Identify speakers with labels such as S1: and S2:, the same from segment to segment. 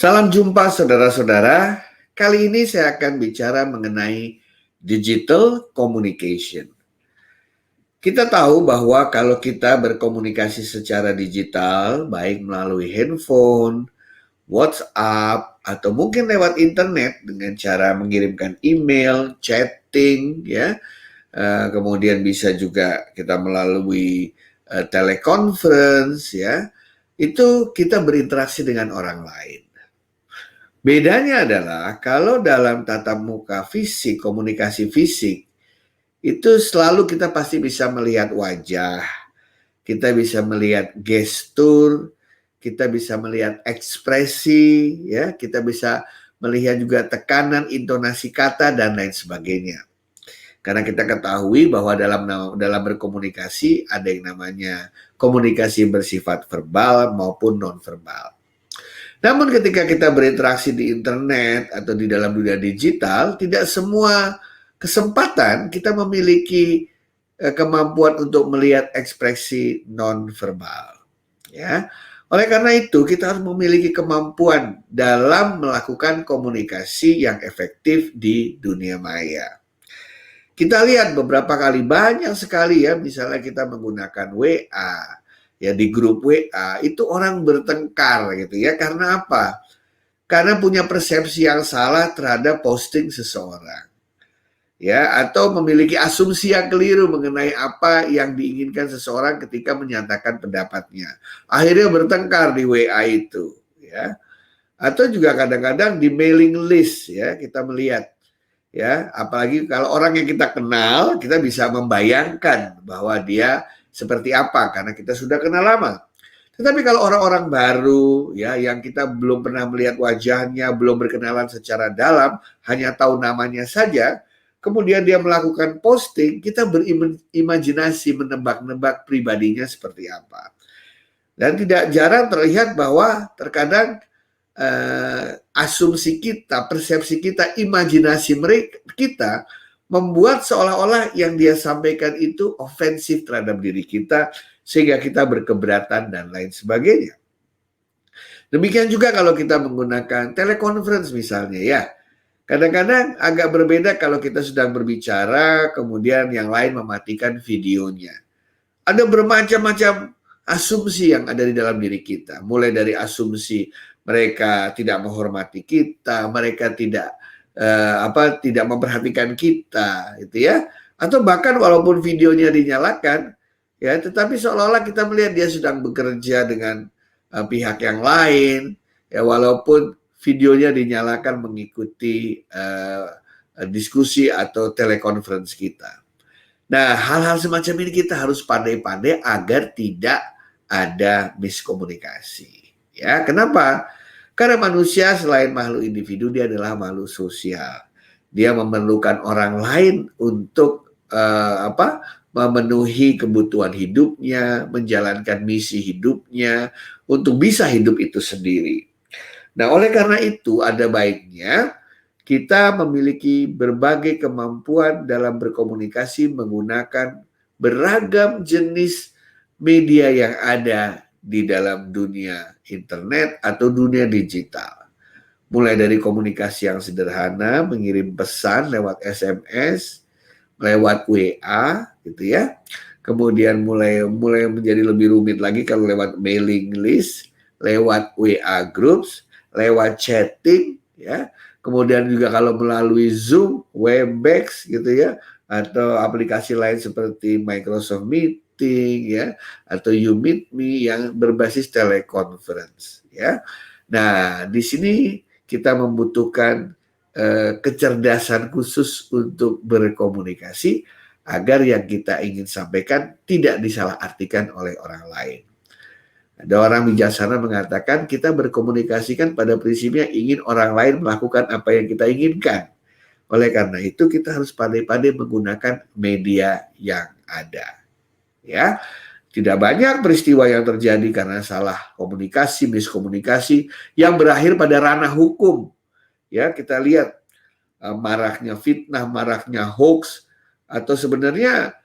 S1: Salam jumpa saudara-saudara. Kali ini saya akan bicara mengenai digital communication. Kita tahu bahwa kalau kita berkomunikasi secara digital, baik melalui handphone, WhatsApp, atau mungkin lewat internet dengan cara mengirimkan email, chatting, ya, kemudian bisa juga kita melalui teleconference, ya, itu kita berinteraksi dengan orang lain. Bedanya adalah kalau dalam tatap muka fisik, komunikasi fisik, itu selalu kita pasti bisa melihat wajah, kita bisa melihat gestur, kita bisa melihat ekspresi, ya, kita bisa melihat juga tekanan, intonasi kata dan lain sebagainya. Karena kita ketahui bahwa dalam berkomunikasi ada yang namanya komunikasi bersifat verbal maupun non-verbal. Namun ketika kita berinteraksi di internet atau di dalam dunia digital, tidak semua kesempatan kita memiliki kemampuan untuk melihat ekspresi non-verbal. Ya. Oleh karena itu, kita harus memiliki kemampuan dalam melakukan komunikasi yang efektif di dunia maya. Kita lihat beberapa kali, banyak sekali ya, misalnya kita menggunakan WA, ya di grup WA, itu orang bertengkar gitu ya, karena apa? Karena punya persepsi yang salah terhadap posting seseorang. Ya, atau memiliki asumsi yang keliru mengenai apa yang diinginkan seseorang ketika menyatakan pendapatnya. Akhirnya bertengkar di WA itu, ya. Atau juga kadang-kadang di mailing list, ya, kita melihat, ya, apalagi kalau orang yang kita kenal, kita bisa membayangkan bahwa dia seperti apa karena kita sudah kenal lama. Tetapi kalau orang-orang baru, ya, yang kita belum pernah melihat wajahnya, belum berkenalan secara dalam, hanya tahu namanya saja, kemudian dia melakukan posting, kita berimajinasi, menebak-nebak pribadinya seperti apa. Dan tidak jarang terlihat bahwa terkadang asumsi kita, persepsi kita, imajinasi kita membuat seolah-olah yang dia sampaikan itu ofensif terhadap diri kita, sehingga kita berkeberatan dan lain sebagainya. Demikian juga kalau kita menggunakan teleconference misalnya, ya. Kadang-kadang agak berbeda kalau kita sedang berbicara, kemudian yang lain mematikan videonya. Ada bermacam-macam asumsi yang ada di dalam diri kita. Mulai dari asumsi mereka tidak menghormati kita, mereka tidak tidak memperhatikan kita, gitu ya. Atau bahkan walaupun videonya dinyalakan, ya, tetapi seolah-olah kita melihat dia sedang bekerja dengan pihak yang lain, ya, walaupun videonya dinyalakan mengikuti diskusi atau telekonferensi kita. Nah, hal-hal semacam ini kita harus pandai-pandai agar tidak ada miskomunikasi. Ya, kenapa? Karena manusia selain makhluk individu, dia adalah makhluk sosial. Dia memerlukan orang lain untuk memenuhi kebutuhan hidupnya, menjalankan misi hidupnya, untuk bisa hidup itu sendiri. Nah, oleh karena itu ada baiknya kita memiliki berbagai kemampuan dalam berkomunikasi menggunakan beragam jenis media yang ada di dalam dunia internet atau dunia digital. Mulai dari komunikasi yang sederhana, mengirim pesan lewat SMS, lewat WA, gitu ya. Kemudian mulai menjadi lebih rumit lagi kalau lewat mailing list, lewat WA groups, lewat chatting, ya. Kemudian juga kalau melalui Zoom, Webex gitu ya, atau aplikasi lain seperti Microsoft Meeting ya, atau You Meet Me yang berbasis teleconference ya. Nah, di sini kita membutuhkan kecerdasan khusus untuk berkomunikasi agar yang kita ingin sampaikan tidak disalahartikan oleh orang lain. Ada orang bijaksana mengatakan kita berkomunikasikan pada prinsipnya ingin orang lain melakukan apa yang kita inginkan. Oleh karena itu kita harus pandai-pandai menggunakan media yang ada. Ya, tidak banyak peristiwa yang terjadi karena salah komunikasi, miskomunikasi yang berakhir pada ranah hukum. Ya, kita lihat maraknya fitnah, maraknya hoax, atau sebenarnya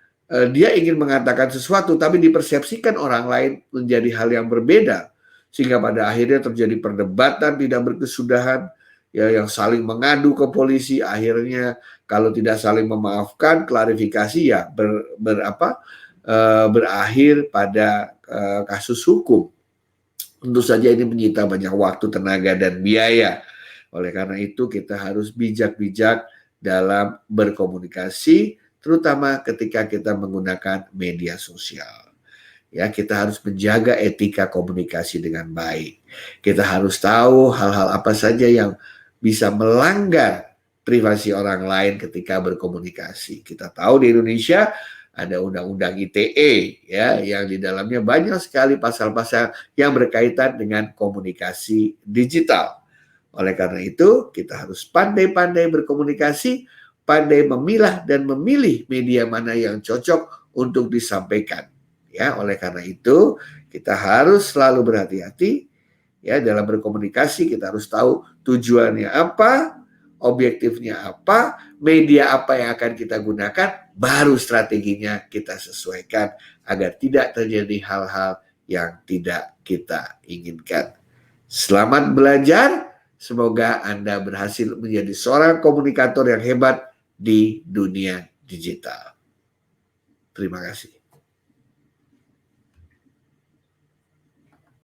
S1: dia ingin mengatakan sesuatu tapi dipersepsikan orang lain menjadi hal yang berbeda, sehingga pada akhirnya terjadi perdebatan tidak berkesudahan, ya, yang saling mengadu ke polisi. Akhirnya kalau tidak saling memaafkan, klarifikasi ya berakhir pada kasus hukum. Tentu saja ini menyita banyak waktu, tenaga, dan biaya. Oleh karena itu kita harus bijak-bijak dalam berkomunikasi, terutama ketika kita menggunakan media sosial. Ya, kita harus menjaga etika komunikasi dengan baik. Kita harus tahu hal-hal apa saja yang bisa melanggar privasi orang lain ketika berkomunikasi. Kita tahu di Indonesia ada undang-undang ITE ya, yang di dalamnya banyak sekali pasal-pasal yang berkaitan dengan komunikasi digital. Oleh karena itu, kita harus pandai-pandai berkomunikasi, pandai memilah dan memilih media mana yang cocok untuk disampaikan. Ya, oleh karena itu kita harus selalu berhati-hati ya dalam berkomunikasi. Kita harus tahu tujuannya apa, objektifnya apa, media apa yang akan kita gunakan, baru strateginya kita sesuaikan agar tidak terjadi hal-hal yang tidak kita inginkan. Selamat belajar, semoga Anda berhasil menjadi seorang komunikator yang hebat di dunia digital. Terima kasih.